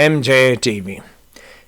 MJ TV।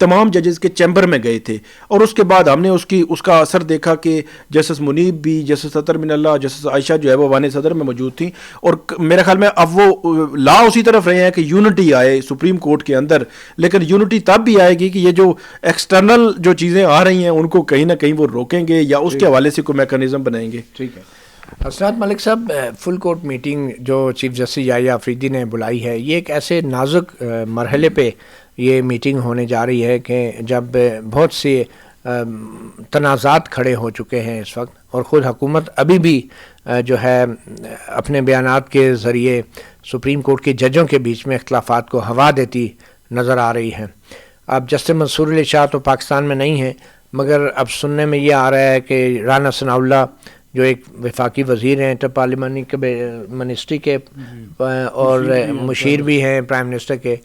تمام ججز کے چیمبر میں گئے تھے، اور اس کے بعد ہم نے اس کا اثر دیکھا کہ جسٹس منیب بھی، جسٹس اطہر من اللہ، جسٹس عائشہ جو ہے وہ ایوان صدر میں موجود تھیں، اور میرے خیال میں اب وہ لا اسی طرف رہے ہیں کہ یونٹی آئے سپریم کورٹ کے اندر، لیکن یونٹی تب بھی آئے گی کہ یہ جو ایکسٹرنل جو چیزیں آ رہی ہیں ان کو کہیں نہ کہیں وہ روکیں گے یا اس کے حوالے سے کوئی میکانزم بنائیں گے. ٹھیک ہے حسنات ملک صاحب، فل کورٹ میٹنگ جو چیف جسٹس یحییٰ آفریدی نے بلائی ہے، یہ ایک ایسے نازک مرحلے پہ یہ میٹنگ ہونے جا رہی ہے کہ جب بہت سے تنازعات کھڑے ہو چکے ہیں اس وقت، اور خود حکومت ابھی بھی جو ہے اپنے بیانات کے ذریعے سپریم کورٹ کے ججوں کے بیچ میں اختلافات کو ہوا دیتی نظر آ رہی ہے. اب جسٹس منصور علی شاہ تو پاکستان میں نہیں ہیں، مگر اب سننے میں یہ آ رہا ہے کہ رانا ثناء اللہ جو ایک وفاقی وزیر ہیں انٹر پارلیمانی منسٹری کے اور مشیر بھی ہیں پرائم منسٹر کے،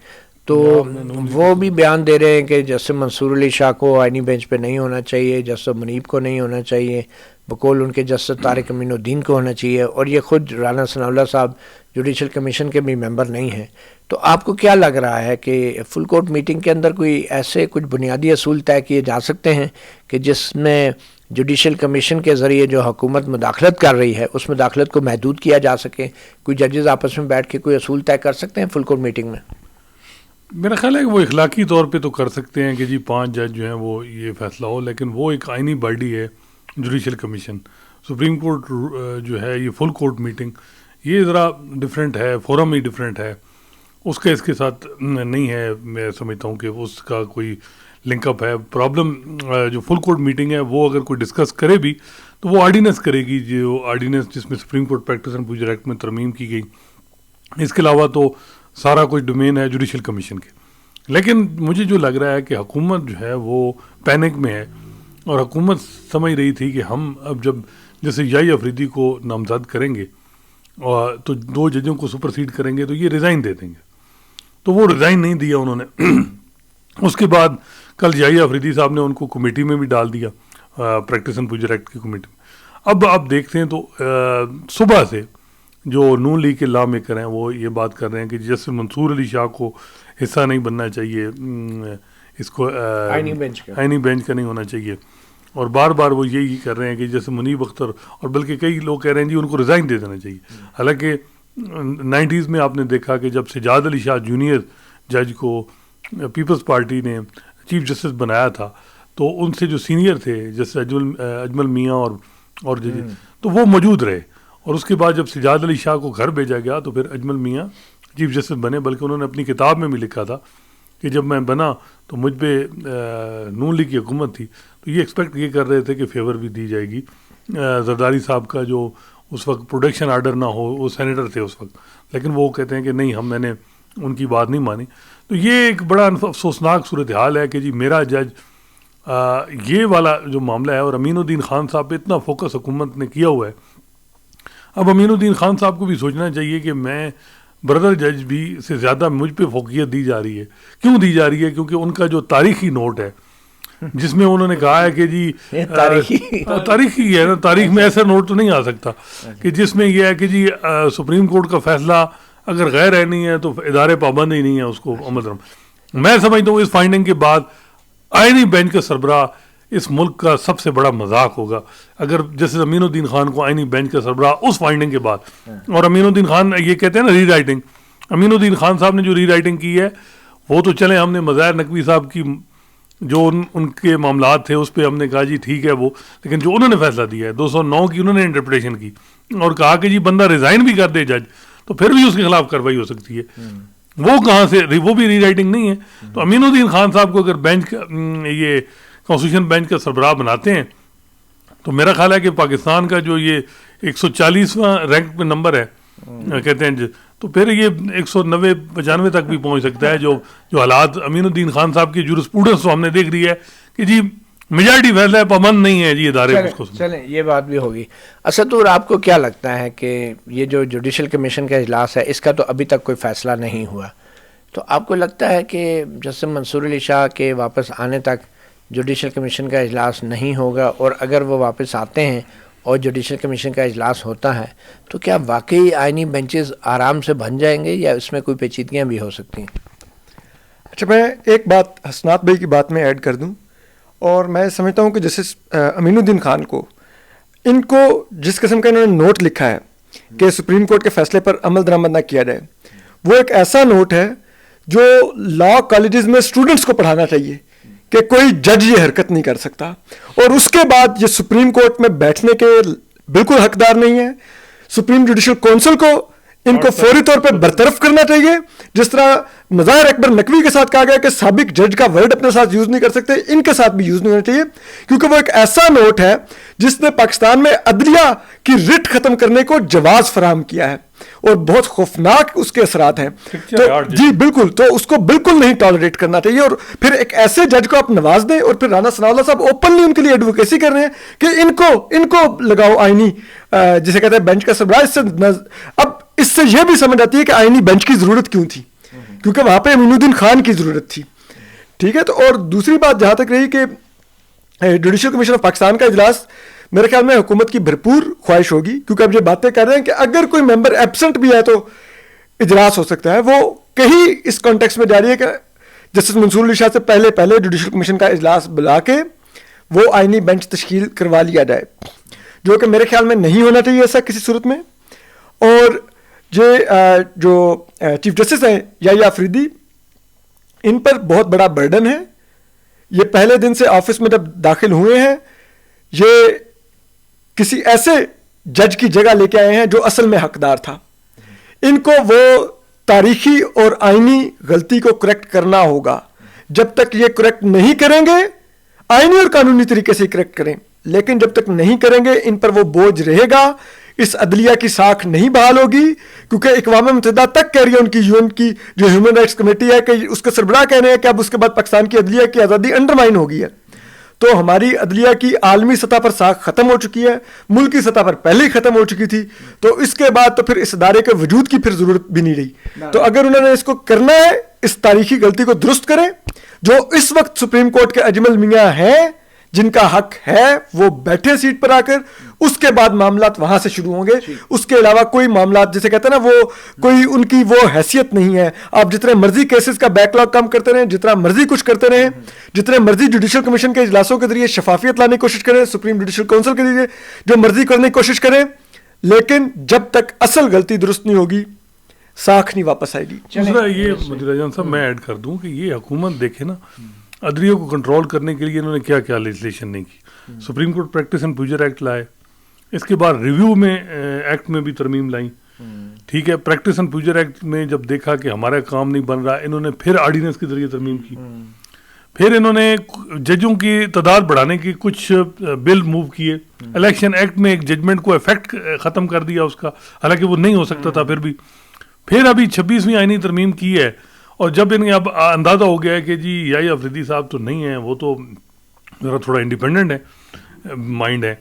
تو وہ بھی بیان دے رہے ہیں کہ جسٹس منصور علی شاہ کو آئینی بینچ پہ نہیں ہونا چاہیے، جسٹس منیب کو نہیں ہونا چاہیے، بقول ان کے جسٹس طارق امین الدین کو ہونا چاہیے، اور یہ خود رانا ثناء اللہ صاحب جوڈیشل کمیشن کے بھی ممبر نہیں ہیں. تو آپ کو کیا لگ رہا ہے کہ فل کورٹ میٹنگ کے اندر کوئی ایسے کچھ بنیادی اصول طے کیے جا سکتے ہیں کہ جس میں جوڈیشل کمیشن کے ذریعے جو حکومت مداخلت کر رہی ہے اس مداخلت کو محدود کیا جا سکے؟ کوئی ججز آپس میں بیٹھ کے کوئی اصول طے کر سکتے ہیں فل کورٹ میٹنگ میں؟ میرا خیال ہے کہ وہ اخلاقی طور پہ تو کر سکتے ہیں کہ جی 5 جج جو ہیں وہ یہ فیصلہ ہو، لیکن وہ ایک آئینی باڈی ہے جوڈیشل کمیشن. سپریم کورٹ جو ہے یہ فل کورٹ میٹنگ یہ ذرا ڈفرینٹ ہے، فورم ہی ڈفرینٹ ہے، اس کا اس کے ساتھ نہیں ہے. میں سمجھتا ہوں کہ اس کا کوئی لنک اپ ہے. پرابلم جو فل کورٹ میٹنگ ہے وہ اگر کوئی ڈسکس کرے بھی تو وہ آرڈیننس کرے گی، جو آرڈیننس جس میں supreme court practice and procedure act میں ترمیم کی گئی. اس کے علاوہ تو سارا کچھ ڈومین ہے جوڈیشل کمیشن کے. لیکن مجھے جو لگ رہا ہے کہ حکومت جو ہے وہ پینک میں ہے، اور حکومت سمجھ رہی تھی کہ ہم اب جب جیسے یحییٰ آفریدی کو نامزد کریں گے اور تو 2 ججوں کو سپرسیڈ کریں گے تو یہ ریزائن دے دیں گے. تو وہ ریزائن نہیں دیا انہوں نے. اس کے بعد کل یحییٰ آفریدی صاحب نے ان کو کمیٹی میں بھی ڈال دیا، پریکٹس اینڈ پروسیجر ایکٹ کی کمیٹی میں. اب آپ دیکھتے ہیں تو صبح سے جو نون لیگ کے لا میکر ہیں وہ یہ بات کر رہے ہیں کہ جسٹس منصور علی شاہ کو حصہ نہیں بننا چاہیے، اس کو آئینی بینچ کا نہیں ہونا چاہیے، اور بار بار وہ یہی کر رہے ہیں کہ جیسے منیب اختر، اور بلکہ کئی لوگ کہہ رہے ہیں جی ان کو ریزائن دے دینا چاہیے. حالانکہ 90s میں آپ نے دیکھا کہ جب سجاد علی شاہ جونیئر جج کو پیپلز پارٹی نے چیف جسٹس بنایا تھا تو ان سے جو سینئر تھے جیسے اجمل میاں اور جج تو وہ موجود رہے، اور اس کے بعد جب سجاد علی شاہ کو گھر بھیجا گیا تو پھر اجمل میاں چیف جسٹس بنے. بلکہ انہوں نے اپنی کتاب میں بھی لکھا تھا کہ جب میں بنا تو مجھ پہ نون لیگ کی حکومت تھی تو یہ ایکسپیکٹ یہ کر رہے تھے کہ فیور بھی دی جائے گی. زرداری صاحب کا جو اس وقت پروٹیکشن آرڈر نہ ہو، وہ سینیٹر تھے اس وقت، لیکن وہ کہتے ہیں کہ نہیں میں نے ان کی بات نہیں مانی. تو یہ ایک بڑا افسوسناک صورتحال ہے کہ جی میرا جج یہ والا جو معاملہ ہے، اور امین الدین خان صاحب پہ اتنا فوکس حکومت نے کیا ہوا ہے. اب امین الدین خان صاحب کو بھی سوچنا چاہیے کہ میں بردر جج بھی سے زیادہ مجھ پہ فوقیت دی جا رہی ہے. کیوں دی جا رہی ہے؟ کیونکہ ان کا جو تاریخی نوٹ ہے جس میں انہوں نے کہا ہے کہ جی تاریخی ہے نا، تاریخ میں ایسا نوٹ تو نہیں آ سکتا کہ جس میں یہ ہے کہ جی سپریم کورٹ کا فیصلہ اگر غیر عینی ہے تو ادارے پابند ہی نہیں ہے اس کو عمل. میں سمجھتا ہوں اس فائنڈنگ کے بعد آئینی بینچ کا سربراہ اس ملک کا سب سے بڑا مذاق ہوگا اگر جیسے امین الدین خان کو آئینی بینچ کا سربراہ اس فائنڈنگ کے بعد. اور امین الدین خان یہ کہتے ہیں نا ری رائٹنگ، امین الدین خان صاحب نے جو ری رائٹنگ کی ہے وہ تو چلیں ہم نے مظاہر نقوی صاحب کی جو ان کے معاملات تھے اس پہ ہم نے کہا جی ٹھیک ہے وہ، لیکن جو انہوں نے فیصلہ دیا ہے 209 کی انہوں نے انٹرپریٹیشن کی اور کہا کہ جی بندہ ریزائن بھی کر دے جج تو پھر بھی اس کے خلاف کارروائی ہو سکتی ہے. وہ کہاں سے، وہ بھی ری رائٹنگ نہیں ہے. تو امین الدین خان صاحب کو اگر بینچ کا یہ کانسٹیٹیوشن بینچ کا سربراہ بناتے ہیں تو میرا خیال ہے کہ پاکستان کا جو یہ 140واں رینک پہ نمبر ہے کہتے ہیں تو پھر یہ 190-95 تک بھی پہنچ سکتا ہے. جو حالات امین الدین خان صاحب کی جورسپروڈنس تو ہم نے دیکھ رہی ہے کہ جی میجارٹی فیصلہ ہے، پابند نہیں ہے جی ادارے اس کو. چلیں یہ بات بھی ہوگی. اسدور آپ کو کیا لگتا ہے کہ یہ جو جوڈیشل کمیشن کا اجلاس ہے اس کا تو ابھی تک کوئی فیصلہ نہیں ہوا، تو آپ کو لگتا ہے کہ جسٹس منصور علی شاہ کے واپس آنے تک جوڈیشل کمیشن کا اجلاس نہیں ہوگا؟ اور اگر وہ واپس آتے ہیں اور جوڈیشل کمیشن کا اجلاس ہوتا ہے تو کیا واقعی آئینی بینچز آرام سے بن جائیں گے یا اس میں کوئی پیچیدگیاں بھی ہو سکتی ہیں؟ اچھا، میں ایک بات حسنات بھائی کی بات میں ایڈ کر دوں، اور میں سمجھتا ہوں کہ جسٹس امین الدین خان کو، ان کو جس قسم کا انہوں نے نوٹ لکھا ہے کہ سپریم کورٹ کے فیصلے پر عمل درآمد نہ کیا جائے، وہ ایک ایسا نوٹ ہے جو لا کالجز میں اسٹوڈنٹس کو پڑھانا چاہیے کہ کوئی جج یہ حرکت نہیں کر سکتا، اور اس کے بعد یہ سپریم کورٹ میں بیٹھنے کے بالکل حقدار نہیں ہے. سپریم جوڈیشل کونسل کو ان کو فوری طور پہ برطرف کرنا چاہیے، جس طرح مظاہر اکبر نقوی کے ساتھ کہا گیا کہ سابق جج کا ورڈ اپنے ساتھ یوز نہیں کر سکتے، ان کے ساتھ بھی یوز نہیں ہونا چاہیے، کیونکہ وہ ایک ایسا نوٹ ہے جس نے پاکستان میں عدلیہ کی رٹ ختم کرنے کو جواز فراہم کیا ہے، اور بہت خوفناک اس کے اثرات ہیں. تو جی بالکل، تو اس کو بالکل نہیں ٹالریٹ کرنا چاہیے. اور پھر ایک ایسے جج کو آپ نواز دیں، اور پھر رانا ثناء اللہ صاحب اوپنلی ان کے لیے ایڈوکیسی کر رہے ہیں کہ ان کو لگاؤ آئینی جسے کہتے ہیں بینچ کا سربراہ. اب اس سے یہ بھی سمجھ آتی ہے کہ آئینی بینچ کی ضرورت کیوں تھی، کیونکہ وہاں پہ امین الدین خان کی ضرورت تھی. ٹھیک ہے. تو اور دوسری بات جہاں تک رہی کہ جوڈیشل کمیشن آف پاکستان کا اجلاس، میرے خیال میں حکومت کی بھرپور خواہش ہوگی، کیونکہ اب یہ باتیں کر رہے ہیں کہ اگر کوئی ممبر ایبسنٹ بھی ہے تو اجلاس ہو سکتا ہے. وہ کہیں اس کانٹیکس میں جاری ہے کہ جسٹس منصور علی شاہ سے پہلے جوڈیشل کمیشن کا اجلاس بلا کے وہ آئینی بینچ تشکیل کروا لیا جائے، جو کہ میرے خیال میں نہیں ہونا چاہیے ایسا کسی صورت میں. اور جو چیف جسٹس ہیں یحییٰ آفریدی، ان پر بہت بڑا برڈن ہے. یہ پہلے دن سے آفس میں جب داخل ہوئے ہیں، یہ کسی ایسے جج کی جگہ لے کے آئے ہیں جو اصل میں حقدار تھا. ان کو وہ تاریخی اور آئینی غلطی کو کریکٹ کرنا ہوگا. جب تک یہ کریکٹ نہیں کریں گے، آئینی اور قانونی طریقے سے کریکٹ کریں، لیکن جب تک نہیں کریں گے ان پر وہ بوجھ رہے گا. اس عدلیہ کی ساکھ نہیں بحال ہوگی، کیونکہ اقوام متحدہ تک کہہ رہی ہے، ان کی UN کی جو ہیومن رائٹس کمیٹی ہے، کہ اس کے سربراہ کہہ رہے ہیں کہ اب اس کے بعد پاکستان کی عدلیہ کی آزادی انڈرمائن ہو گئی ہے. تو ہماری عدلیہ کی عالمی سطح پر ساکھ ختم ہو چکی ہے، ملکی سطح پر پہلے ہی ختم ہو چکی تھی. تو اس کے بعد تو پھر اس ادارے کے وجود کی پھر ضرورت بھی نہیں رہی. تو اگر انہوں نے اس کو کرنا ہے، اس تاریخی غلطی کو درست کریں. جو اس وقت سپریم کورٹ کے اجمل میاں ہیں، جن کا حق ہے وہ بیٹھے سیٹ پر آ کر، اس کے بعد معاملات وہاں سے شروع ہوں گے. اس کے علاوہ کوئی معاملات جسے کہتے ہیں نا، وہ کوئی ان کی وہ حیثیت نہیں ہے. آپ جتنے مرضی کیسز کا بیک لاگ کم کرتے رہیں، جتنا مرضی کچھ کرتے رہیں، جتنے مرضی جوڈیشل کمیشن کے اجلاسوں کے ذریعے شفافیت لانے کی کوشش کریں، سپریم جوڈیشل کونسل کے ذریعے جو مرضی کرنے کی کوشش کریں، لیکن جب تک اصل غلطی درست نہیں ہوگی، ساکھ نہیں واپس آئے گی. دوسرا یہ مدیر جان صاحب میں ایڈ کر دوں کہ یہ حکومت دیکھے نا، عدلیہ کو کنٹرول کرنے کے لیے انہوں نے کیا کیا لیجسلیشن نہیں کی. Supreme court practice and procedure act لائے، اس کے بعد ریویو میں ایکٹ میں بھی ترمیم لائیں. ٹھیک ہے. پریکٹس اینڈ پروسیجر ایکٹ میں جب دیکھا کہ ہمارا کام نہیں بن رہا، انہوں نے پھر آرڈیننس کے ذریعے ترمیم کی. پھر انہوں نے ججوں کی تعداد بڑھانے کی کچھ بل موو کیے. الیکشن ایکٹ میں ایک ججمنٹ کو افیکٹ ختم کر دیا اس کا، حالانکہ وہ نہیں ہو سکتا تھا. پھر ابھی 26ویں آئینی ترمیم کی ہے. اور جب انہیں اب اندازہ ہو گیا ہے کہ جی یحییٰ آفریدی صاحب تو نہیں ہیں، وہ تو ذرا تھوڑا انڈیپینڈنٹ ہے، مائنڈ ہے،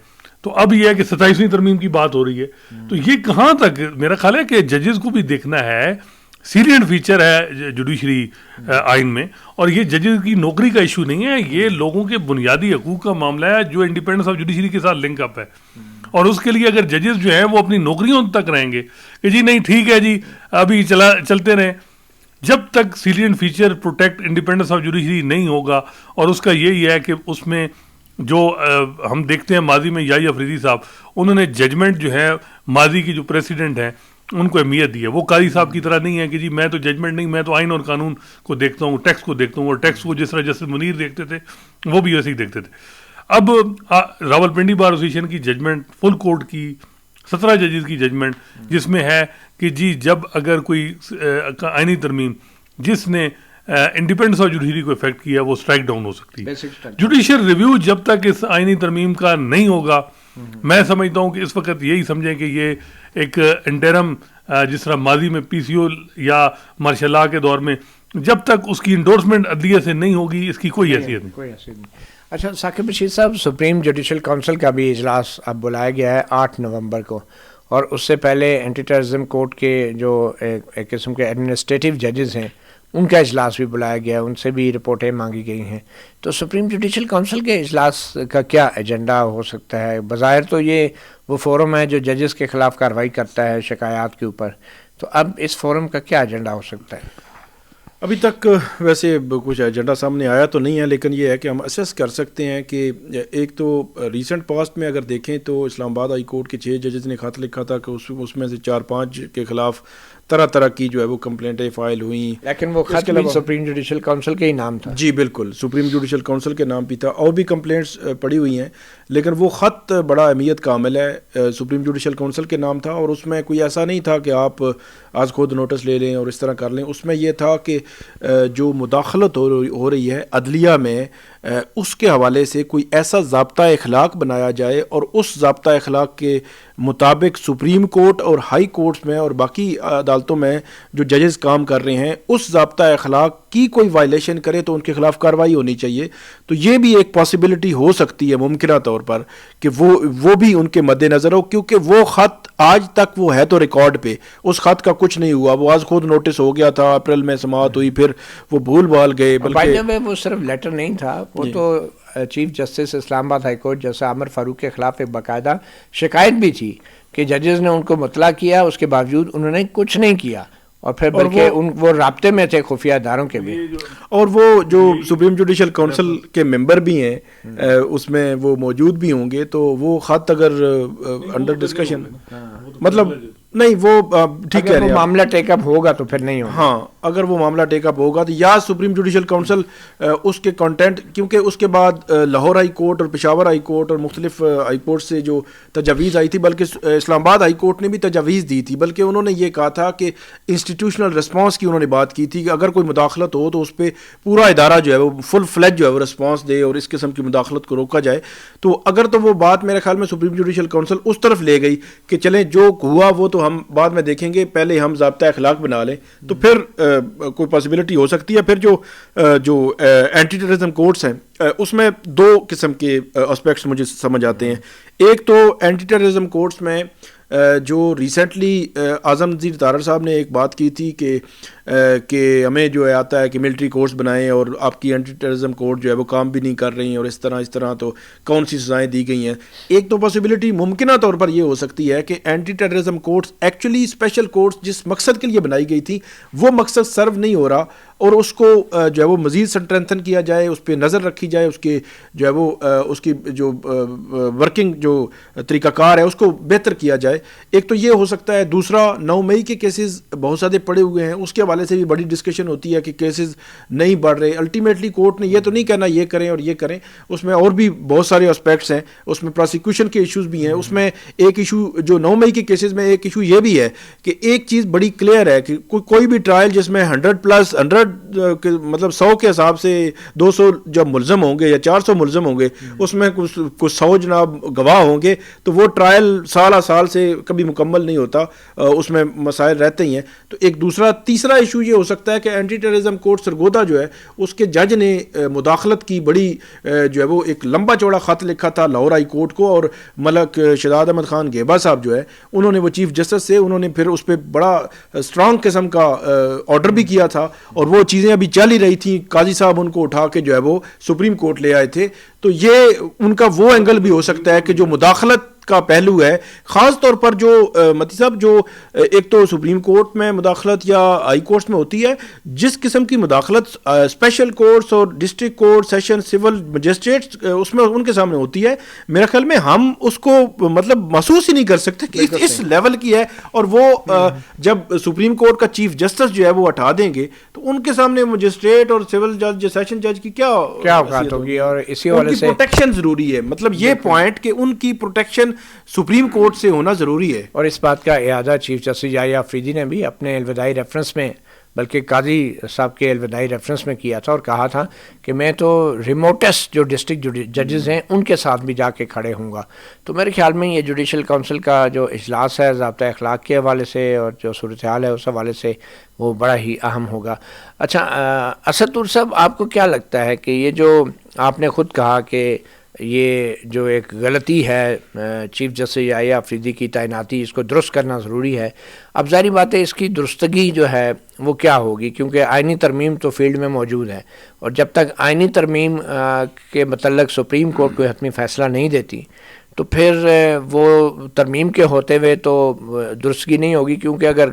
تو اب یہ ہے کہ 27ویں ترمیم کی بات ہو رہی ہے. تو یہ کہاں تک میرا خیال ہے کہ ججز کو بھی دیکھنا ہے. سیلینٹ فیچر ہے جوڈیشری آئین میں، اور یہ ججز کی نوکری کا ایشو نہیں ہے، یہ لوگوں کے بنیادی حقوق کا معاملہ ہے جو انڈیپینڈنس آف جوڈیشری کے ساتھ لنک اپ ہے. اور اس کے لیے اگر ججز جو ہیں وہ اپنی نوکریوں تک رہیں گے کہ جی نہیں ٹھیک ہے جی ابھی چلتے رہیں، جب تک salient feature protect independence of judiciary نہیں ہوگا. اور اس کا یہی ہے کہ اس میں جو ہم دیکھتے ہیں ماضی میں یحییٰ آفریدی صاحب، انہوں نے ججمنٹ جو ہے ماضی کی جو پریسیڈنٹ ہیں ان کو اہمیت دی ہے. وہ قاضی صاحب کی طرح نہیں ہے کہ جی میں تو ججمنٹ نہیں، میں تو آئین اور قانون کو دیکھتا ہوں، ٹیکس کو دیکھتا ہوں، اور ٹیکس کو جس طرح جسٹس منیر دیکھتے تھے وہ بھی ویسے ہی دیکھتے تھے. اب راولپنڈی بار ایسوسیشن کی ججمنٹ، فل کورٹ کی 17 ججز کی ججمنٹ، جس میں ہے کہ جی جب اگر کوئی آئینی ترمیم جس نے انڈیپینڈنس آف جوڈیشری کو افیکٹ کیا وہ اسٹرائک ڈاؤن ہو سکتی ہے. جوڈیشل ریویو جب تک اس آئینی ترمیم کا نہیں ہوگا، میں سمجھتا ہوں کہ اس وقت یہی سمجھیں کہ یہ ایک انٹرم، جس طرح ماضی میں PCO یا مارشل لاء کے دور میں، جب تک اس کی انڈورسمنٹ عدلیہ سے نہیں ہوگی اس کی کوئی حیثیت نہیں. اچھا ثاقب رشید صاحب، سپریم جوڈیشل کونسل کا بھی اجلاس اب بلایا گیا ہے 8 نومبر کو، اور اس سے پہلے اینٹی ٹیررزم کورٹ کے جو ایک قسم کے ایڈمنسٹریٹو ججز ہیں ان کا اجلاس بھی بلایا گیا ہے، ان سے بھی رپورٹیں مانگی گئی ہیں. تو سپریم جوڈیشل کونسل کے اجلاس کا کیا ایجنڈا ہو سکتا ہے؟ بظاہر تو یہ وہ فورم ہے جو ججز کے خلاف کارروائی کرتا ہے شکایات کے اوپر، تو اب اس فورم کا کیا ایجنڈا ہو سکتا ہے؟ ابھی تک ویسے کچھ ایجنڈا سامنے آیا تو نہیں ہے، لیکن یہ ہے کہ ہم اسیس کر سکتے ہیں کہ ایک تو ریسنٹ پاسٹ میں اگر دیکھیں تو اسلام آباد ہائی کورٹ کے 6 ججز نے خط لکھا تھا کہ اس میں سے 4-5 کے خلاف طرح طرح کی جو ہے وہ کمپلینٹیں فائل ہوئیں، لیکن وہ خط بھی سپریم جوڈیشل کونسل کے ہی نام تھا. جی بالکل، سپریم جوڈیشل کونسل کے نام بھی تھا، اور بھی کمپلینٹس پڑی ہوئی ہیں، لیکن وہ خط بڑا اہمیت کا عمل ہے، سپریم جوڈیشل کونسل کے نام تھا، اور اس میں کوئی ایسا نہیں تھا کہ آپ آج خود نوٹس لے لیں اور اس طرح کر لیں. اس میں یہ تھا کہ جو مداخلت ہو رہی ہے عدلیہ میں، اس کے حوالے سے کوئی ایسا ضابطہ اخلاق بنایا جائے، اور اس ضابطہ اخلاق کے مطابق سپریم کورٹ اور ہائی کورٹس میں اور باقی عدالتوں میں جو ججز کام کر رہے ہیں اس ضابطہ اخلاق کی کوئی وائلیشن کرے تو ان کے خلاف کارروائی ہونی چاہیے. تو یہ بھی ایک پاسبلٹی ہو سکتی ہے ممکنہ طور پر کہ وہ بھی ان کے مد نظر ہو، کیونکہ وہ خط آج تک وہ ہے تو ریکارڈ پہ، اس خط کا کچھ نہیں ہوا، وہ آج خود نوٹس ہو گیا تھا، اپریل میں سماعت ہوئی، پھر وہ بھول بھال گئے. بلکہ وہ صرف لیٹر نہیں تھا، وہ تو چیف جسٹس اسلام آباد ہائی کورٹ جیسے عامر فاروق کے خلاف ایک باقاعدہ شکایت بھی تھی کہ ججز نے ان کو مطلع کیا، اس کے باوجود انہوں نے کچھ نہیں کیا، اور پھر بلکہ وہ رابطے میں تھے خفیہ اداروں کے بھی. اور وہ جو سپریم جوڈیشل کونسل کے ممبر بھی ہیں اس میں وہ موجود بھی ہوں گے، تو وہ خط اگر انڈر ڈسکشن مطلب نہیں، وہ ٹھیک ہے، اگر وہ معاملہ ٹیک اپ ہوگا تو پھر نہیں ہوگا. ہاں اگر وہ معاملہ ٹیک اپ ہوگا تو یا سپریم جوڈیشل کونسل اس کے کنٹینٹ، کیونکہ اس کے بعد لاہور ہائی کورٹ اور پشاور ہائی کورٹ اور مختلف ہائی کورٹ سے جو تجاویز آئی تھی، بلکہ اسلام آباد ہائی کورٹ نے بھی تجاویز دی تھی، بلکہ انہوں نے یہ کہا تھا کہ انسٹیٹیوشنل رسپانس کی انہوں نے بات کی تھی کہ اگر کوئی مداخلت ہو تو اس پہ پورا ادارہ جو ہے وہ فل فلیج جو ہے وہ رسپانس دے اور اس قسم کی مداخلت کو روکا جائے. تو اگر تو وہ بات میرے خیال میں سپریم جوڈیشل کونسل اس طرف لے گئی کہ چلیں جو ہوا وہ تو ہم بعد میں دیکھیں گے، پہلے ہم ضابطہ اخلاق بنا لیں، تو پھر کوئی پاسبلٹی ہو سکتی ہے. پھر جو اینٹی ٹیررزم کورٹس ہیں اس میں 2 قسم کے اسپیکٹس مجھے سمجھ آتے ہیں. ایک تو اینٹی ٹیررزم کورٹس میں جو ریسنٹلی اعظم نذیر تارڑ صاحب نے ایک بات کی تھی کہ ہمیں جو ہے آتا ہے کہ ملٹری کورٹس بنائیں اور آپ کی اینٹی ٹیررزم کورٹ جو ہے وہ کام بھی نہیں کر رہی ہیں، اور اس طرح تو کون سی سزائیں دی گئی ہیں. ایک تو پاسبلٹی ممکنہ طور پر یہ ہو سکتی ہے کہ anti terrorism courts actually special courts جس مقصد کے لیے بنائی گئی تھی وہ مقصد سرو نہیں ہو رہا، اور اس کو جو ہے وہ مزید اسٹرینتھن کیا جائے، اس پہ نظر رکھی جائے، اس کے جو ہے وہ اس کی جو ورکنگ جو طریقہ کار ہے اس کو بہتر کیا جائے. ایک تو یہ ہو سکتا ہے. دوسرا 9 مئی کے کیسز بہت زیادہ پڑے ہوئے ہیں، اس کے حوالے سے بھی بڑی ڈسکشن ہوتی ہے کہ کیسز نہیں بڑھ رہے. الٹیمیٹلی کورٹ نے یہ تو نہیں کہنا یہ کریں اور یہ کریں، اس میں اور بھی بہت سارے اسپیکٹس ہیں، اس میں پروسیکیوشن کے ایشوز بھی ہیں. اس میں ایک ایشو جو 9 مئی کے کیسز میں ایک ایشو یہ بھی ہے کہ ایک چیز بڑی کلیئر ہے کہ کوئی بھی ٹرائل جس میں 100 مطلب 100 کے حساب سے 200 جب ملزم ہوں گے یا 400 ملزم ہوں گے، اس میں کچھ 100 جناب گواہ ہوں گے، تو وہ ٹرائل سال سے کبھی مکمل نہیں ہوتا، اس میں مسائل رہتے ہی ہیں. تو ایک تیسرا ایشو یہ ہو سکتا ہے کہ اینٹی ٹیررزم کورٹ سرگودا جو ہے اس کے جج نے مداخلت کی بڑی جو ہے وہ ایک لمبا چوڑا خط لکھا تھا لاہور ہائی کورٹ کو، اور ملک شہزاد احمد خان گیبا صاحب جو ہے انہوں نے وہ چیف جسٹس سے انہوں نے پھر اس پہ بڑا اسٹرانگ قسم کا آرڈر بھی کیا تھا، اور وہ چیزیں ابھی چل ہی رہی تھیں. قاضی صاحب ان کو اٹھا کے جو ہے وہ سپریم کورٹ لے آئے تھے. تو یہ ان کا وہ اینگل بھی ہو سکتا ہے کہ جو مداخلت کا پہلو ہے، خاص طور پر جو متی صاحب جو ایک تو سپریم کورٹ میں مداخلت یا ہائی کورٹس میں ہوتی ہے، جس قسم کی مداخلت اسپیشل کورٹس اور district court session civil magistrates اس میں ان کے سامنے ہوتی ہے، میرے خیال میں ہم اس کو مطلب محسوس ہی نہیں کر سکتے کہ اس لیول کی ہے. اور وہ جب سپریم کورٹ کا چیف جسٹس جو ہے وہ ہٹا دیں گے تو ان کے سامنے مجسٹریٹ اور سول جج سیشن جج کی کیا اوقات ہوگی، اور اسی حوالے سے پروٹیکشن ضروری ہے. مطلب یہ پوائنٹ کہ ان کی پروٹیکشن سپریم کورٹ سے ہونا ضروری ہے. اور اس بات کا اعادہ چیف جسٹس یحییٰ آفریدی نے بھی اپنے الوداعی ریفرنس میں، بلکہ قاضی صاحب کے الوداعی ریفرنس میں کیا تھا، اور کہا تھا کہ میں تو ریموٹسٹ جو ڈسٹرکٹ ججز ہیں ان کے ساتھ بھی جا کے کھڑے ہوں گا. تو میرے خیال میں یہ جوڈیشل کونسل کا جو اجلاس ہے ضابطہ اخلاق کے حوالے سے اور جو صورتحال ہے اس حوالے سے وہ بڑا ہی اہم ہوگا. اچھا اسد طور صاحب، آپ کو کیا لگتا ہے کہ یہ جو آپ نے خود کہا کہ یہ جو ایک غلطی ہے چیف جسٹس یحییٰ آفریدی کی تعیناتی، اس کو درست کرنا ضروری ہے. اب ظاہری بات ہے اس کی درستگی جو ہے وہ کیا ہوگی، کیونکہ آئینی ترمیم تو فیلڈ میں موجود ہے، اور جب تک آئینی ترمیم کے متعلق سپریم کورٹ کوئی حتمی فیصلہ نہیں دیتی تو پھر وہ ترمیم کے ہوتے ہوئے تو درستگی نہیں ہوگی. کیونکہ اگر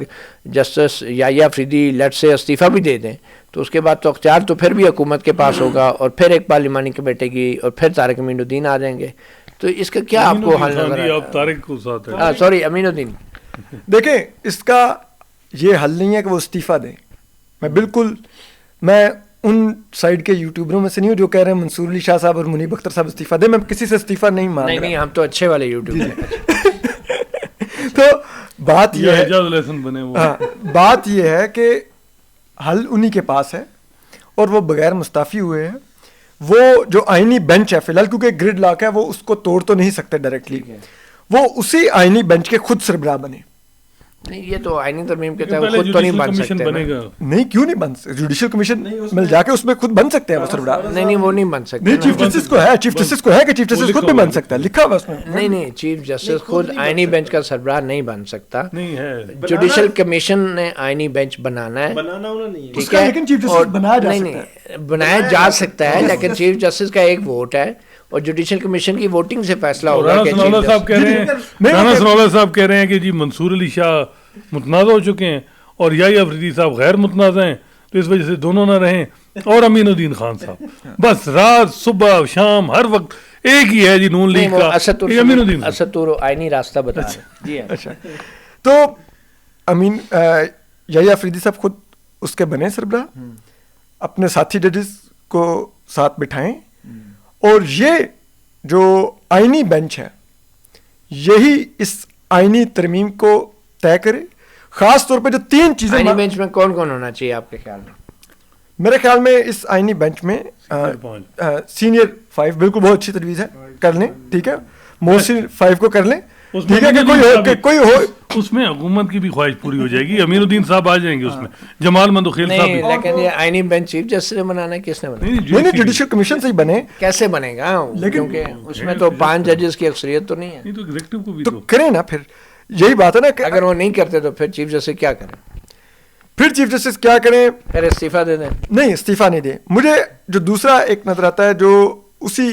جسٹس یحییٰ آفریدی لیٹ سے استعفیٰ بھی دے دیں تو اس کے بعد تو اختیار تو پھر بھی حکومت کے پاس ہوگا, اور پھر ایک پارلیمانی کمیٹی کی, اور پھر طارق امین الدین آ جائیں گے. تو اس کا کیا آپ کو حل نظر آیا؟ آپ طارق کو ساتھ ہے, سوری امین الدین. دیکھیں اس کا یہ حل نہیں ہے کہ وہ استعفیٰ دیں. میں ان سائڈ کے یوٹیوبروں میں سے نہیں ہوں جو کہہ رہے ہیں منصور علی شاہ صاحب اور منیب اختر صاحب استعفیٰ دیں. میں کسی سے استعفیٰ نہیں مانگ رہا. نہیں, ہم تو اچھے والے یوٹیوب ہیں. تو بات یہ ہے, اعجاز الحسن بنے وہ. بات یہ ہے کہ حل انہی کے پاس ہے, اور وہ بغیر مستعفی ہوئے ہیں. وہ جو آئینی بینچ ہے فی الحال, کیونکہ گرڈ لاک ہے, وہ اس کو توڑ تو نہیں سکتے ڈائریکٹلی, وہ اسی آئینی بینچ کے خود سربراہ بنے. نہیں, یہ تو آئینی ترمیم کے تحت خود تو نہیں بن سکتے. نہیں, کیوں نہیں بن سکتے؟ جوڈیشل کمیشن مل جا کے اس میں خود بن سکتے ہیں وہ سربراہ. نہیں, وہ نہیں بن سکتے. نہیں, چیف جسٹس کو ہے, چیف جسٹس کو ہے کہ چیف جسٹس خود بھی بن سکتا ہے, لکھا ہوا اس میں. نہیں, چیف جسٹس خود آئینی بینچ کا سربراہ نہیں بن سکتا. نہیں ہے, جوڈیشل کمیشن نے آئینی بینچ بنانا ہے, ٹھیک ہے, لیکن چیف جسٹس بنایا جا سکتا ہے. بنایا جا سکتا ہے, لیکن چیف جسٹس کا ایک ووٹ ہے, اور جوڈیشل کمیشن کی ووٹنگ سے فیصلہ ہوگا. رانا ثناءاللہ صاحب کہہ رہے ہیں کہ جی منصور علی شاہ متنازع ہو چکے ہیں اور یحییٰ افریدی صاحب غیر متنازع ہیں, تو اس وجہ سے دونوں نہ رہیں, اور امین الدین خان صاحب. بس رات صبح شام ہر وقت ایک ہی ہے جی نون لیگ کا, امین الدین. اسطور آئینی راستہ بتا رہے ہیں. اچھا, تو امین یحییٰ افریدی صاحب خود اس کے بنے سربراہ, اپنے ساتھی ججز کو ساتھ بٹھائیں, اور یہ جو آئینی بینچ ہے یہی اس آئینی ترمیم کو طے کرے. خاص طور پہ جو 3 چیزیں آئینی بینچ میں کون کون ہونا چاہیے آپ کے خیال میں؟ میرے خیال میں اس آئینی بینچ میں سینئر 5 بالکل بہت اچھی تجویز ہے, کر لیں, ٹھیک ہے, موسٹ 5 کو کر لیں, ٹھیک ہے, کہ کوئی ہو اس میں حکومت کی بھی خواہش پوری ہو جائے گی. امین الدین صاحب آ جائیں گے اس میں, جمال مندوخیل صاحب بھی. لیکن یہ آئینی بینچ چیف جسٹس نے بنانا ہے, کس نے بنانا؟ نہیں, جوڈیشل کمیشن سے ہی بنے. کیسے بنے گا؟ کیونکہ اس میں تو 5 ججز کی اکثریت تو نہیں ہے. تو ایگزیکٹو کو بھی تو کریں نا, پھر یہی بات ہے نا کہ اگر وہ نہیں کرتے تو پھر چیف جسٹس کیا کریں؟ پھر چیف جسٹس کیا کریں؟ پھر استعفیٰ دے دیں. نہیں, استعفیٰ نہیں دیں. مجھے جو دوسرا ایک نظر آتا ہے جو اسی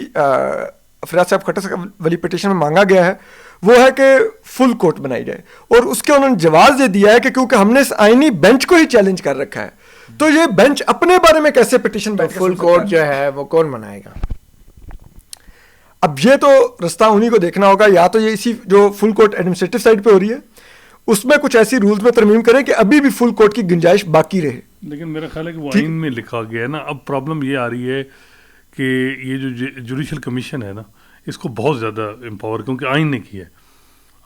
فریاد صاحب کھٹر صاحب والی پٹیشن میں مانگا گیا ہے, وہ ہے کہ فل کورٹ بنائی جائے, اور اس کے انہوں نے جواز یہ دیا ہے کہ کیونکہ ہم نے اس آئینی بینچ کو ہی چیلنج کر رکھا ہے, تو یہ بینچ اپنے بارے میں کیسے پٹیشن فل کورٹ جو ہے وہ کون بنائے گا؟ اب یہ تو رستہ انہی کو دیکھنا ہوگا, یا تو یہ اسی جو فل کورٹ ایڈمنسٹریٹو سائڈ پہ ہو رہی ہے اس میں کچھ ایسی رولز میں ترمیم کریں کہ ابھی بھی فل کورٹ کی گنجائش باقی رہے. لیکن میرا خیال ہے کہ وہ آئین میں لکھا گیا ہے نا. اب پرابلم یہ آ رہی ہے کہ یہ جو جوڈیشل کمیشن ہے نا, اس کو بہت زیادہ امپاور, کیونکہ آئین نے کیا ہے.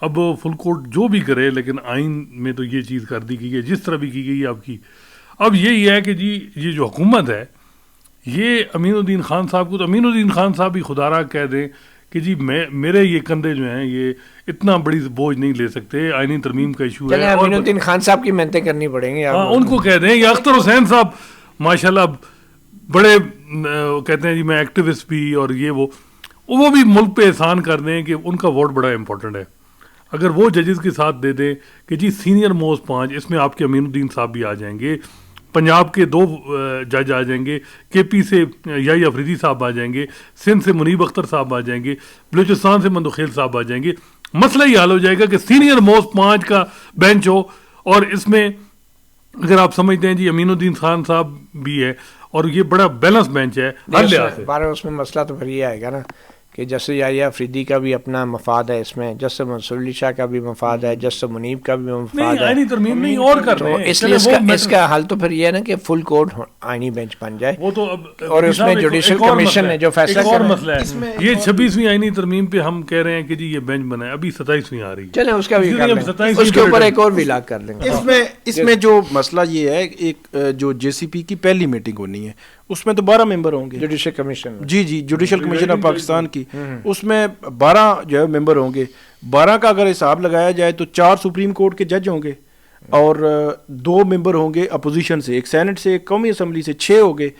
اب فل کورٹ جو بھی کرے, لیکن آئین میں تو یہ چیز کر دی گئی ہے جس طرح بھی کی گئی ہے آپ کی. اب یہی ہے کہ جی یہ جو حکومت ہے یہ امین الدین خان صاحب کو, تو امین الدین خان صاحب بھی خدا را کہہ دیں کہ جی میرے یہ کندھے جو ہیں یہ اتنا بڑی بوجھ نہیں لے سکتے, آئینی ترمیم کا ایشو ہے. امین الدین خان صاحب کی محنتیں کرنی پڑیں گی. ہاں, ان کو کہہ دیں. یا اختر حسین صاحب ماشاءاللہ بڑے کہتے ہیں جی میں ایکٹیوسٹ بھی, اور یہ وہ بھی ملک پہ احسان کر دیں کہ ان کا ووٹ بڑا امپورٹنٹ ہے. اگر وہ ججز کے ساتھ دے دیں کہ جی سینئر موسٹ 5, اس میں آپ کے امین الدین صاحب بھی آ جائیں گے, پنجاب کے 2 جج آ جائیں گے, کے پی سے یحییٰ افریدی صاحب آ جائیں گے, سندھ سے منیب اختر صاحب آ جائیں گے, بلوچستان سے مندوخیل صاحب آ جائیں گے. مسئلہ یہ حل ہو جائے گا کہ سینئر موسٹ 5 کا بینچ ہو, اور اس میں اگر آپ سمجھتے ہیں جی امین الدین خان صاحب بھی ہے, اور یہ بڑا بیلنس بینچ ہے ہر لحاظ سے. اس میں مسئلہ تو پھر یہ آئے گا نا کہ جسٹس یحییٰ افریدی کا بھی اپنا مفاد ہے اس میں, جسٹس منصور علی شاہ کا بھی مفاد ہے, جسٹس منیب کا بھی مفاد ہے. آئینی ترمیم نہیں اور کر رہے ہیں, اس لیے اس کا حل تو پھر یہ ہے نا کہ فل کورٹ آئینی بینچ بن جائے. وہ تو اب اور اس میں جوڈیشل کمیشن نے جو فیصلہ کیا, اور مسئلہ ہے یہ 26ویں آئینی ترمیم پہ ہم کہہ رہے ہیں کہ جی یہ بینچ بنائے, ابھی 27ویں آ رہی ہے. چلیں اس کا بھی کر لیں, اس کے اوپر ایک اور بھی لاگ کر لیں گے. اس میں جو مسئلہ یہ ہے, ایک جو جے سی پی کی پہلی میٹنگ ہونی ہے, اس میں تو 12 ممبر ہوں گے. جوڈیشل کمیشن, جی جوڈیشل کمیشن آف پاکستان کی, اس میں 12 جو ہے ممبر ہوں گے. 12 کا اگر حساب لگایا جائے تو 4 سپریم کورٹ کے جج ہوں گے, اور 2 ممبر ہوں گے اپوزیشن سے, ایک سینٹ سے, ایک قومی اسمبلی سے, 6 ہو گئے.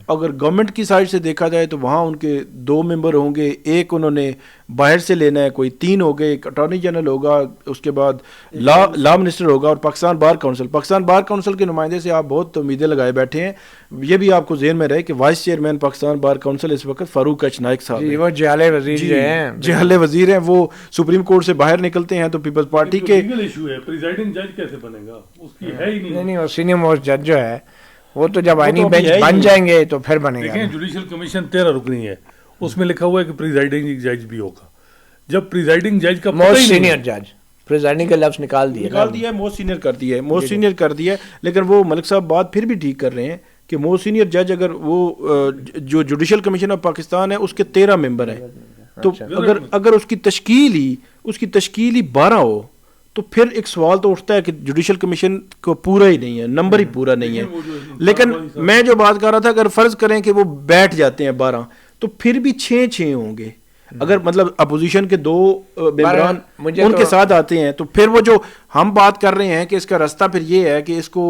اگر گورنمنٹ کی سائڈ سے دیکھا جائے تو وہاں ان کے 2 ممبر ہوں گے, ایک انہوں نے باہر سے لینا ہے, کوئی 3 ہو گئے, ایک اٹارنی جنرل ہوگا, اس کے بعد لا منسٹر ہوگا, اور Pakistan bar council. Pakistan bar council کے نمائندے سے آپ بہت امیدیں لگائے بیٹھے ہیں. یہ بھی آپ کو ذہن میں رہے کہ vice chairman Pakistan bar council اس وقت فاروق ایچ نائک صاحب ہیں, وہ جہل وزیر ہیں, جہل وزیر ہیں. وہ سپریم کورٹ سے باہر نکلتے ہیں تو پیپلز پارٹی کے لیگل ایشو ہے, پریزائڈنگ جج کیسے بنے گا, اس کی ہے ہی نہیں. وہ سینئر موسٹ جج جو ہے وہ تو جب آئینی تو ابھی بینچ ہے ہی بن نہیں. جائیں گے تو پھر بنے گا. دیکھیں جوڈیشل کمیشن 13 رکنی ہے, اس میں لکھا ہوا ہے کہ پریزائڈنگ جج بھی ہوگا. جب پریزائڈنگ جج کا پتہ موسٹ ہی نہیں سینئر جج پریزائڈنگ کا لفظ نکال دیا, موسٹ سینئر کر دیا ہے, موسٹ سینئر کر دیا ہے. لیکن وہ ملک صاحب بات پھر بھی ٹھیک کر رہے ہیں کہ موسٹ سینئر جج اگر وہ جو جوڈیشل کمیشن آف پاکستان ہے اس کے 13 ممبر ہیں, تو اگر اس کی تشکیل ہی 12 ہو تو پھر ایک سوال تو اٹھتا ہے کہ جوڈیشل کمیشن کو پورا ہی نہیں ہے, نمبر ہی پورا نہیں ہے. لیکن میں جو بات کر رہا تھا, اگر فرض کریں کہ وہ بیٹھ جاتے ہیں 12 تو پھر بھی 6 ہوں گے. اگر مطلب اپوزیشن کے 2 ممبران ان کے ساتھ آتے ہیں تو پھر وہ جو ہم بات کر رہے ہیں کہ اس کا راستہ پھر یہ ہے کہ اس کو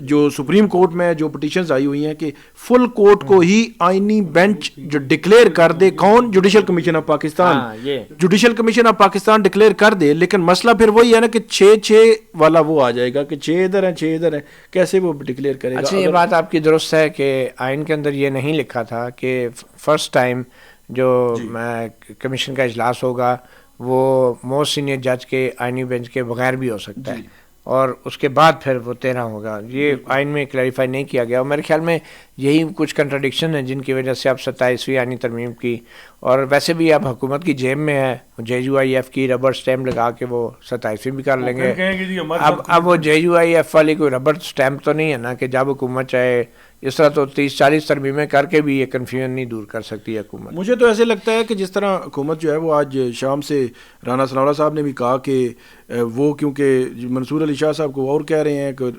جو سپریم کورٹ میں جو پٹیشنز آئی ہوئی ہیں کہ فل کورٹ کو ہی آئینی بینچ جو ڈکلیئر کر دے, کون, judicial commission of Pakistan, judicial commission of Pakistan declare کر دے. لیکن مسئلہ پھر وہی ہے نا کہ 6 والا وہ آ جائے گا کہ 6 ادھر ہیں 6 ادھر ہیں, کیسے وہ ڈکلیئر کرے گا. اچھا یہ بات آپ کی درست ہے کہ آئین کے اندر یہ نہیں لکھا تھا کہ فرسٹ ٹائم جو کمیشن کا اجلاس ہوگا وہ موسٹ سینئر جج کے آئینی بینچ کے بغیر بھی ہو سکتا ہے, اور اس کے بعد پھر وہ 13 ہوگا. یہ آئین میں کلیریفائی نہیں کیا گیا, اور میرے خیال میں یہی کچھ کنٹراڈکشن ہیں جن کی وجہ سے اب 27ویں آئینی ترمیم کی, اور ویسے بھی اب حکومت کی جیب میں ہے, JUIF کی ربر سٹیمپ لگا کے وہ 27ویں بھی کر لیں گے. اب وہ JUIF والی کوئی ربر سٹیمپ تو نہیں ہے نا کہ جب حکومت چاہے اس طرح تو 30-40 ترمیمیں کر کے بھی یہ کنفیوژن نہیں دور کر سکتی حکومت. مجھے تو ایسے لگتا ہے کہ جس طرح حکومت جو ہے وہ آج شام سے رانا ثناءاللہ صاحب نے بھی کہا کہ وہ کیونکہ منصور علی شاہ صاحب کو اور کہہ رہے ہیں کہ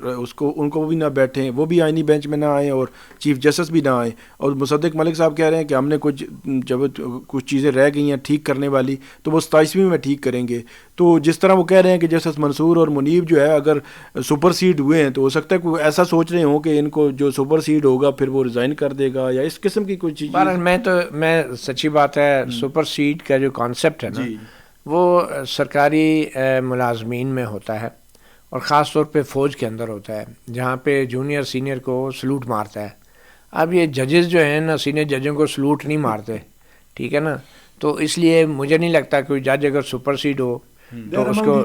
ان کو بھی نہ بیٹھیں, وہ بھی آئینی بینچ میں نہ آئیں اور چیف جسٹس بھی نہ آئیں, اور مصدق ملک صاحب کہہ رہے ہیں کہ ہم نے کچھ چیزیں رہ گئی ہیں ٹھیک کرنے والی تو وہ 27ویں میں ٹھیک کریں گے. تو جس طرح وہ کہہ رہے ہیں کہ جسٹس منصور اور منیب جو ہے اگر سپر سیڈ ہوئے ہیں تو ہو سکتا ہے کوئی ایسا سوچ رہے ہوں کہ ان کو جو سپر سیڈ ہوگا پھر وہ ریزائن کر دے گا, یا اس قسم کی کوئی چیز. میں سچی بات ہے, سپر سیڈ کا جو کانسیپٹ ہے نا وہ سرکاری ملازمین میں ہوتا ہے, اور خاص طور پہ فوج کے اندر ہوتا ہے جہاں پہ جونیئر سینئر کو سلوٹ مارتا ہے. اب یہ ججز جو ہیں نا سینئر ججوں کو سلوٹ نہیں مارتے, ٹھیک ہے نا, تو اس لیے مجھے نہیں لگتا کوئی جج اگر سپر سیڈ ہو تو اس کو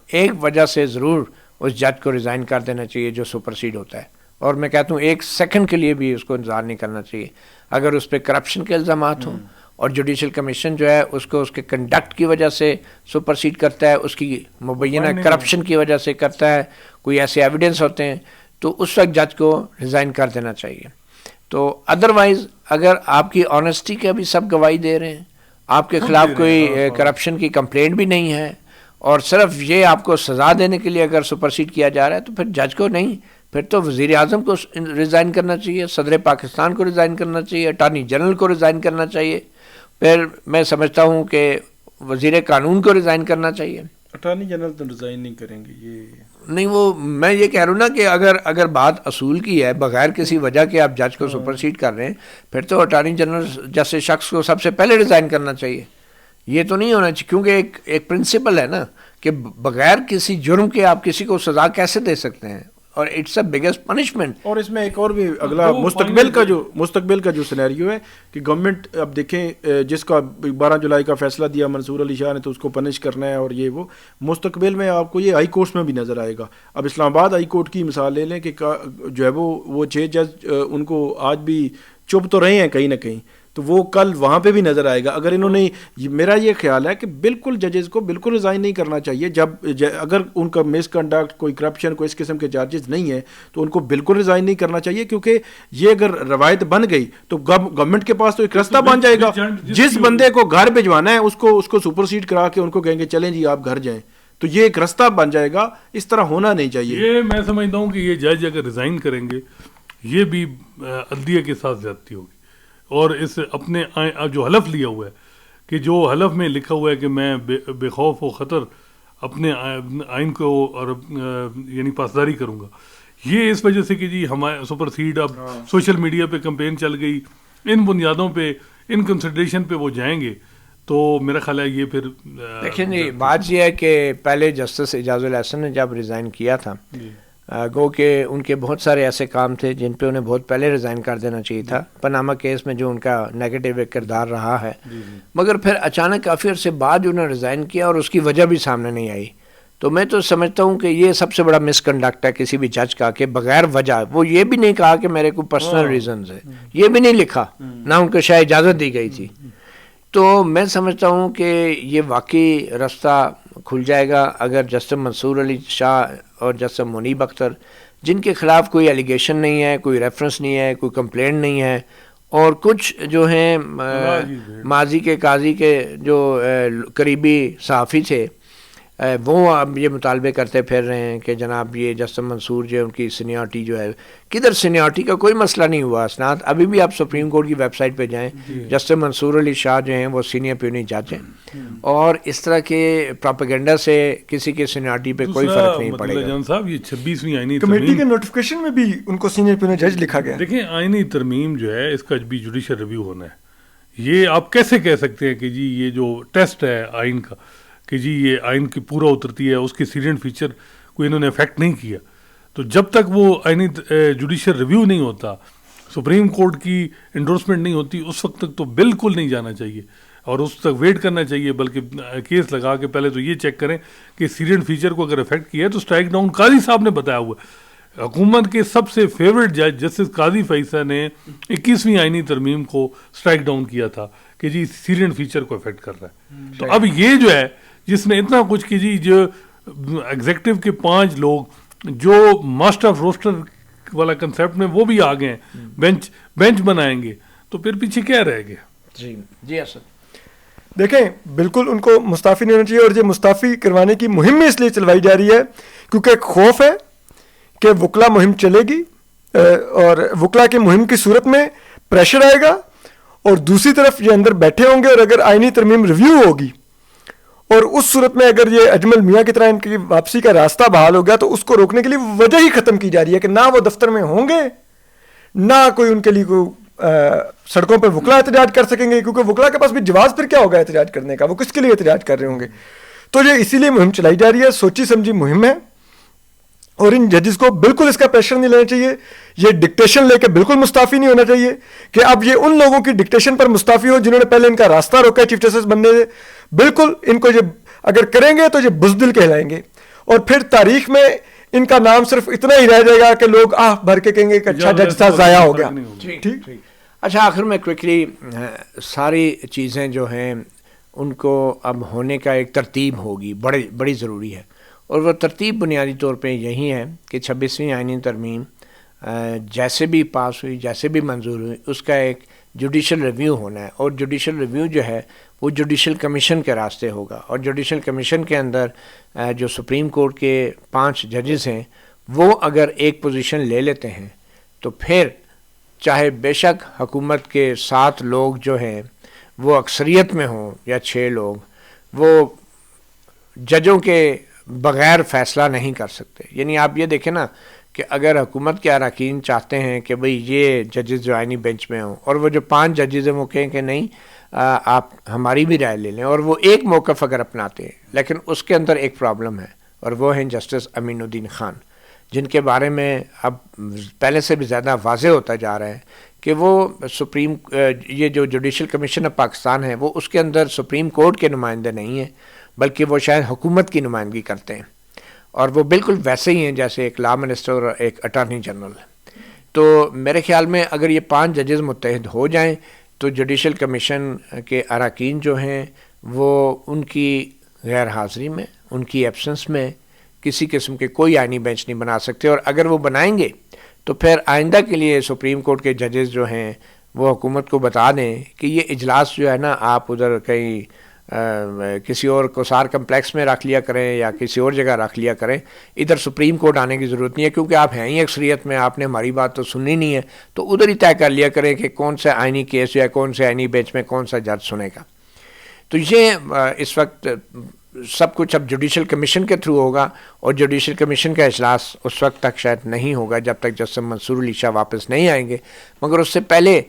ایک وجہ سے ضرور اس جج کو ریزائن کر دینا چاہیے جو سپر سیڈ ہوتا ہے, اور میں کہتا ہوں 1 سیکنڈ کے لیے بھی اس کو انتظار نہیں کرنا چاہیے. اگر اس پہ کرپشن کے الزامات ہوں اور جوڈیشل کمیشن جو ہے اس کو اس کے کنڈکٹ کی وجہ سے سپر سیڈ کرتا ہے, اس کی مبینہ کرپشن کی وجہ سے کرتا ہے, کوئی ایسے ایویڈنس ہوتے ہیں, تو اس وقت جج کو ریزائن کر دینا چاہیے. تو ادروائز اگر آپ کی آنیسٹی کا بھی سب گواہی دے رہے ہیں, آپ کے خلاف کوئی کرپشن کی کمپلینٹ بھی نہیں ہے, اور صرف یہ آپ کو سزا دینے کے لیے اگر سپر سیڈ کیا جا رہا ہے, تو پھر جج کو نہیں, پھر تو وزیر اعظم کو ریزائن کرنا چاہیے, صدر پاکستان کو ریزائن کرنا چاہیے, اٹارنی جنرل کو ریزائن کرنا چاہیے, پھر میں سمجھتا ہوں کہ وزیر قانون کو ریزائن کرنا چاہیے. اٹارنی جنرل تو ریزائن نہیں کریں گے, یہ نہیں, وہ میں یہ کہہ رہا ہوں نا کہ اگر بات اصول کی ہے, بغیر کسی وجہ کے آپ جج کو سپر سیڈ کر رہے ہیں, پھر تو اٹارنی جنرل جیسے شخص کو سب سے پہلے ریزائن کرنا چاہیے. یہ تو نہیں ہونا چاہیے, کیونکہ ایک پرنسپل ہے نا کہ بغیر کسی جرم کے آپ کسی کو سزا کیسے دے سکتے ہیں, اور اٹس اے بگیسٹ پنشمنٹ. اور اس میں ایک اور بھی اگلا مستقبل کا جو سینیریو ہے کہ گورنمنٹ اب دیکھیں جس کا 12 جولائی کا فیصلہ دیا منصور علی شاہ نے تو اس کو پنش کرنا ہے, اور یہ وہ مستقبل میں آپ کو یہ ہائی کورٹس میں بھی نظر آئے گا. اب اسلام آباد ہائی کورٹ کی مثال لے لیں کہ جو ہے وہ 6 جج ان کو آج بھی چپ تو رہے ہیں کہیں نہ کہیں, تو وہ کل وہاں پہ بھی نظر آئے گا. اگر انہوں نے, میرا یہ خیال ہے کہ بالکل ججز کو بالکل ریزائن نہیں کرنا چاہیے, اگر ان کا مس کنڈکٹ کوئی کرپشن کوئی اس قسم کے چارجز نہیں ہیں تو ان کو بالکل ریزائن نہیں کرنا چاہیے, کیونکہ یہ اگر روایت بن گئی تو گورنمنٹ کے پاس تو ایک راستہ بن جائے گا, جس بندے کو گھر بھجوانا ہے اس کو سپر سیڈ کرا کے ان کو کہیں گے چلیں جی آپ گھر جائیں, تو یہ ایک راستہ بن جائے گا. اس طرح ہونا نہیں چاہیے. یہ میں سمجھتا ہوں کہ یہ جج اگر ریزائن کریں گے یہ بھی عدلیہ کے ساتھ زیادتی ہوگی, اور اس اپنے جو حلف لیا ہوا ہے کہ جو حلف میں لکھا ہوا ہے کہ میں بے خوف و خطر اپنے آئین کو اور یعنی پاسداری کروں گا, یہ اس وجہ سے کہ جی ہمارے سپر سیڈ اب سوشل میڈیا پہ کمپین چل گئی, ان بنیادوں پہ ان کنسیڈریشن پہ وہ جائیں گے, تو میرا خیال ہے یہ پھر دیکھیں جی بات یہ ہے کہ پہلے جسٹس اعجاز الاحسن نے جب ریزائن کیا تھا گو کہ ان کے بہت سارے ایسے کام تھے جن پہ انہیں بہت پہلے ریزائن کر دینا چاہیے تھا, پاناما کیس میں جو ان کا نیگیٹو ایک کردار رہا ہے, مگر پھر اچانک کافی عرصے بعد انہوں نے ریزائن کیا اور اس کی وجہ بھی سامنے نہیں آئی. تو میں تو سمجھتا ہوں کہ یہ سب سے بڑا مس کنڈکٹ ہے کسی بھی جج کا کہ بغیر وجہ وہ یہ بھی نہیں کہا کہ میرے کو پرسنل ریزنز ہے, یہ بھی نہیں لکھا, نہ ان کو شاید اجازت دی گئی تھی. تو میں سمجھتا ہوں کہ یہ واقعی رستہ کھل جائے گا اگر جسٹس منصور علی شاہ اور جسٹس منیب اختر, جن کے خلاف کوئی ایلیگیشن نہیں ہے, کوئی ریفرنس نہیں ہے, کوئی کمپلینٹ نہیں ہے, اور کچھ جو ہیں ماضی کے قاضی کے جو قریبی صحافی تھے وہ اب یہ مطالبے کرتے پھر رہے ہیں کہ جناب یہ جسٹس منصور جو ہے ان کی سینیورٹی جو ہے, کدھر سینیورٹی کا کوئی مسئلہ نہیں ہوا اسناد. ابھی بھی آپ سپریم کورٹ کی ویب سائٹ پہ جائیں, جسٹس منصور علی شاہ جو ہیں وہ سینئر پیونی جج ہیں, اور اس طرح کے پروپیگنڈا سے کسی کے سینیورٹی پہ کوئی فرق نہیں پڑے گا. جان صاحب یہ 26ویں آئینی کمیٹی کے نوٹیفیکیشن میں بھی ان کو سینئر پیونی جج لکھا گیا. دیکھیں آئینی ترمیم جو ہے اس کا بھی جوڈیشل ریویو ہونا ہے. یہ آپ کیسے کہہ سکتے ہیں کہ جی یہ جو ٹیسٹ ہے آئین کا کہ جی یہ آئین کی پورا اترتی ہے, اس کے سیلینٹ فیچر کو انہوں نے افیکٹ نہیں کیا. تو جب تک وہ آئینی جوڈیشل ریویو نہیں ہوتا, سپریم کورٹ کی انڈورسمنٹ نہیں ہوتی, اس وقت تک تو بالکل نہیں جانا چاہیے اور اس تک ویٹ کرنا چاہیے. بلکہ کیس لگا کے پہلے تو یہ چیک کریں کہ سیلینٹ فیچر کو اگر افیکٹ کیا ہے تو اسٹرائک ڈاؤن. قاضی صاحب نے بتایا ہوا ہے, حکومت کے سب سے فیوریٹ جج جسٹس قاضی فیصل نے 21ویں آئینی ترمیم کو اسٹرائک ڈاؤن کیا تھا کہ جی سیلینٹ فیچر کو افیکٹ کر رہا ہے. تو اب یہ جو ہے جس نے اتنا کچھ کی جی جو ایگزیکٹو کے 5 لوگ جو ماسٹر آف روسٹر والا کنسیپٹ میں وہ بھی آ گئے ہیں, بینچ بنائیں گے, تو پھر پیچھے کیا رہ گیا. جی اصل دیکھیں بالکل ان کو مستعفی نہیں ہونا چاہیے, اور یہ مستعفی کروانے کی مہم اس لیے چلوائی جا رہی ہے کیونکہ ایک خوف ہے کہ وکلا مہم چلے گی اور وکلا کی مہم کی صورت میں پریشر آئے گا, اور دوسری طرف یہ اندر بیٹھے ہوں گے, اور اگر آئینی ترمیم ریویو ہوگی اور اس صورت میں اگر یہ اجمل میاں کی طرح ان کی واپسی کا راستہ بحال ہو گیا تو اس کو روکنے کے لیے وجہ ہی ختم کی جا رہی ہے کہ نہ وہ دفتر میں ہوں گے, نہ کوئی ان کے لیے کوئی سڑکوں پہ وکلا احتجاج کر سکیں گے, کیونکہ وکلا کے پاس بھی جواز پھر کیا ہوگا احتجاج کرنے کا, وہ کس کے لیے احتجاج کر رہے ہوں گے. تو یہ اسی لیے مہم چلائی جا رہی ہے, سوچی سمجھی مہم ہے, اور ان ججز کو بالکل اس کا پریشر نہیں لینا چاہیے. یہ ڈکٹیشن لے کے بالکل مستعفی نہیں ہونا چاہیے کہ اب یہ ان لوگوں کی ڈکٹیشن پر مستعفی ہو جنہوں نے پہلے ان کا راستہ روکا چیف جسٹس بننے سے. بالکل ان کو یہ اگر کریں گے تو یہ بزدل کہلائیں گے, اور پھر تاریخ میں ان کا نام صرف اتنا ہی رہ جائے گا کہ لوگ بھر کے کہیں گے کہ اچھا جج تھا, ضائع ہو گیا. ٹھیک. اچھا آخر میں کوئکلی ساری چیزیں جو ہیں ان کو اب ہونے کا ایک ترتیب ہوگی, بڑی ضروری ہے, اور وہ ترتیب بنیادی طور پہ یہی ہے کہ 26ویں آئینی ترمیم جیسے بھی پاس ہوئی, جیسے بھی منظور ہوئی, اس کا ایک جوڈیشل ریویو ہونا ہے, اور جوڈیشل ریویو جو ہے وہ جوڈیشل کمیشن کے راستے ہوگا, اور جوڈیشل کمیشن کے اندر جو سپریم کورٹ کے 5 ججز ہیں وہ اگر ایک پوزیشن لے لیتے ہیں تو پھر چاہے بے شک حکومت کے 7 لوگ جو ہیں وہ اکثریت میں ہوں یا 6 لوگ, وہ ججوں کے بغیر فیصلہ نہیں کر سکتے. یعنی آپ یہ دیکھیں نا کہ اگر حکومت کے اراکین چاہتے ہیں کہ بھئی یہ ججز جو آئینی بینچ میں ہوں, اور وہ جو 5 ججز ہیں وہ کہیں کہ نہیں آپ ہماری بھی رائے لے لیں, اور وہ ایک موقف اگر اپناتے ہیں, لیکن اس کے اندر ایک پرابلم ہے, اور وہ ہیں جسٹس امین الدین خان, جن کے بارے میں اب پہلے سے بھی زیادہ واضح ہوتا جا رہا ہے کہ وہ یہ جو جوڈیشل کمیشن آف پاکستان ہے وہ اس کے اندر سپریم کورٹ کے نمائندے نہیں ہیں, بلکہ وہ شاید حکومت کی نمائندگی کرتے ہیں, اور وہ بالکل ویسے ہی ہیں جیسے ایک لا منسٹر اور ایک اٹارنی جنرل. تو میرے خیال میں اگر یہ 5 ججز متحد ہو جائیں تو جوڈیشل کمیشن کے اراکین جو ہیں وہ ان کی غیر حاضری میں, ان کی ایبسنس میں کسی قسم کے کوئی آئینی بینچ نہیں بنا سکتے, اور اگر وہ بنائیں گے تو پھر آئندہ کے لیے سپریم کورٹ کے ججز جو ہیں وہ حکومت کو بتا دیں کہ یہ اجلاس جو ہے نا آپ ادھر کہیں کسی اور کوسار کمپلیکس میں رکھ لیا کریں یا کسی اور جگہ رکھ لیا کریں, ادھر سپریم کورٹ آنے کی ضرورت نہیں ہے, کیونکہ آپ ہیں ہی اکثریت میں, آپ نے ہماری بات تو سننی نہیں ہے, تو ادھر ہی طے کر لیا کریں کہ کون سے آئینی کیس یا کون سے آئینی بینچ میں کون سا جج سنے گا. تو یہ اس وقت سب کچھ اب جوڈیشل کمیشن کے تھرو ہوگا, اور جوڈیشل کمیشن کا اجلاس اس وقت تک شاید نہیں ہوگا جب تک جسٹس منصور علی شاہ واپس نہیں آئیں گے, مگر اس سے پہلے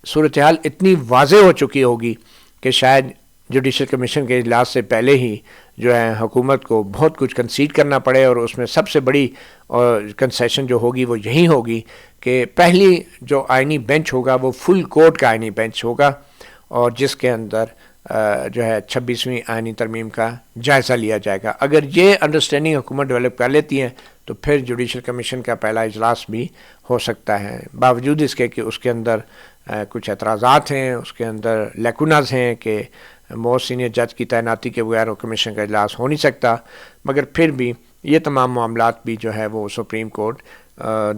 صورتحال اتنی واضح ہو چکی ہوگی کہ شاید جوڈیشل کمیشن کے اجلاس سے پہلے ہی جو ہے حکومت کو بہت کچھ کنسیڈ کرنا پڑے, اور اس میں سب سے بڑی کنسیشن جو ہوگی وہ یہی ہوگی کہ پہلی جو آئینی بینچ ہوگا وہ فل کورٹ کا آئینی بینچ ہوگا, اور جس کے اندر جو ہے 26ویں آئینی ترمیم کا جائزہ لیا جائے گا. اگر یہ انڈرسٹینڈنگ حکومت ڈیولپ کر لیتی ہے تو پھر جوڈیشل کمیشن کا پہلا اجلاس بھی ہو سکتا ہے, باوجود اس کے کہ اس کے اندر کچھ اعتراضات ہیں, اس کے اندر لیکوناز ہیں کہ موسٹ سینئر جج کی تعیناتی کے بغیر وہ کمیشن کا اجلاس ہو نہیں سکتا, مگر پھر بھی یہ تمام معاملات بھی جو ہے وہ سپریم کورٹ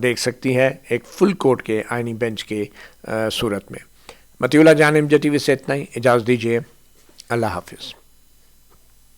دیکھ سکتی ہے ایک فل کورٹ کے آئینی بینچ کے صورت میں. مطیع اللہ جان, MJ TV سے اتنا ہی, اجازت دیجیے, اللہ حافظ.